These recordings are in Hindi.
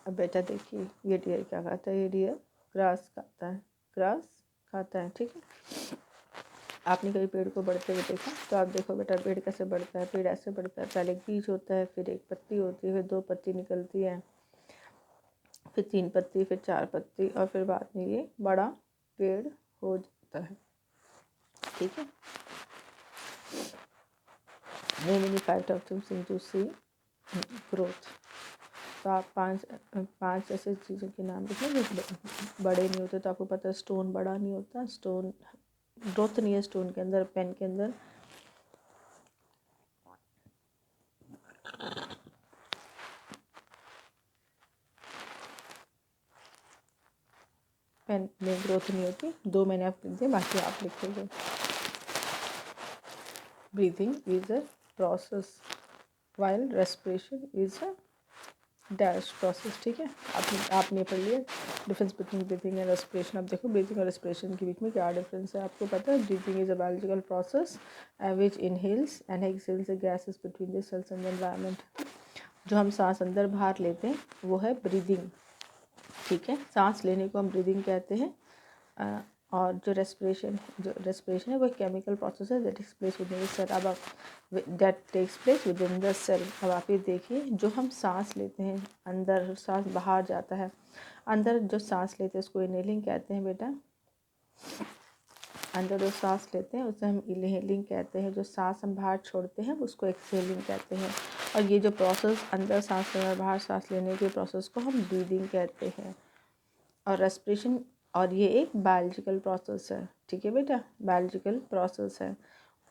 अब बेटा देखिए ये डियर क्या खाता है, ये डियर ग्रास खाता है, ग्रास खाता है। ठीक है, आपने कभी पेड़ को बढ़ते हुए देखा? तो आप देखो बेटा पेड़ कैसे बढ़ता है। पेड़ ऐसे बढ़ता है, पहले एक बीज होता है, फिर एक पत्ती होती है, फिर 2 पत्ती निकलती है, फिर 3 पत्ती, फिर 4 पत्ती, और फिर बाद में ये बड़ा पेड़ हो जाता है। ठीक है, name any 5 of them seem to see growth. तो आप पांच ऐसे चीज़ों के नाम लिखें जो बड़े नहीं होते। तो आपको पता है स्टोन बड़ा नहीं होता, स्टोन ग्रोथ नहीं है स्टोन के अंदर। पेन के अंदर पेन में ग्रोथ नहीं होती। 2 मैंने आप लिख दिए, बाकी आप लिखेंगे। Breathing is a process while respiration is a dash process. ठीक है, आपने पढ़ लिया difference between breathing and respiration. अब देखो ब्रीथिंग और रेस्पिरेशन के बीच में क्या डिफरेंस है, आपको पता है। Breathing is a biological process which inhales and exhales gases between the cells and the environment. जो हम सांस अंदर बाहर लेते हैं वो है ब्रीदिंग। ठीक है, सांस लेने को हम ब्रीदिंग कहते हैं। और जो रेस्पिरेशन है वो केमिकल प्रोसेस है that takes place within the cell. अब that takes place within the cell. अब आप ये देखिए, जो हम सांस लेते हैं अंदर, सांस बाहर जाता है, अंदर जो सांस लेते हैं उसको इनहेलिंग कहते हैं बेटा। अंदर जो सांस लेते हैं उसे हम इनहेलिंग कहते हैं। जो सांस हम बाहर छोड़ते हैं उसको एक्सहेलिंग कहते हैं। और ये जो प्रोसेस अंदर सांस लेने और बाहर सांस लेने के प्रोसेस को हम ब्रीदिंग कहते हैं। और रेस्पिरेशन, और ये एक बायोलॉजिकल प्रोसेस है। ठीक है बेटा, बायोलॉजिकल प्रोसेस है।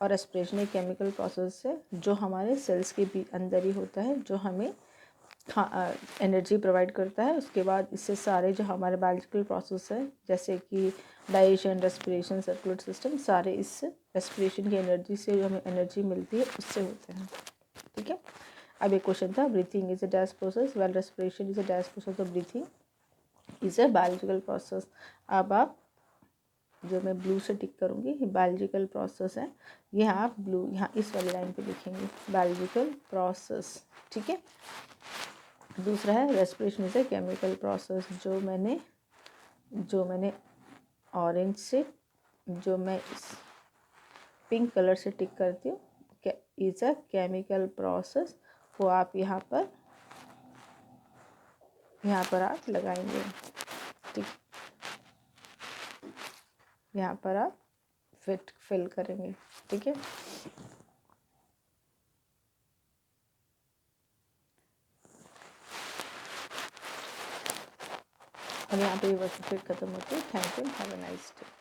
और रेस्पिरेशन एक केमिकल प्रोसेस है जो हमारे सेल्स के भी अंदर ही होता है, जो हमें एनर्जी प्रोवाइड करता है। उसके बाद इससे सारे जो हमारे बायोलॉजिकल प्रोसेस है जैसे कि डाइजेशन, रेस्पिरेशन, सर्कुलेटरी सिस्टम, सारे इस रेस्पिरेशन की एनर्जी से जो हमें एनर्जी मिलती है उससे होते हैं। ठीक है, अब एक क्वेश्चन था, breathing is a dash process well respiration is a dash process of breathing is a biological process. अब आप जो मैं ब्लू से टिक करूँगी ये बायोलॉजिकल प्रोसेस है। ये आप ब्लू यहाँ इस वाली लाइन पे लिखेंगे, बायोलॉजिकल प्रोसेस। ठीक है, दूसरा है respiration is a chemical process. जो मैंने ऑरेंज से, जो मैं इस पिंक कलर से टिक करती हूँ इज अ केमिकल प्रोसेस, वो आप यहाँ पर आप लगाएंगे। ठीक, यहाँ पर आप फिल करेंगे। ठीक है, और यहाँ पे ये वर्क फिर खत्म होती है। Thank you, have a nice day.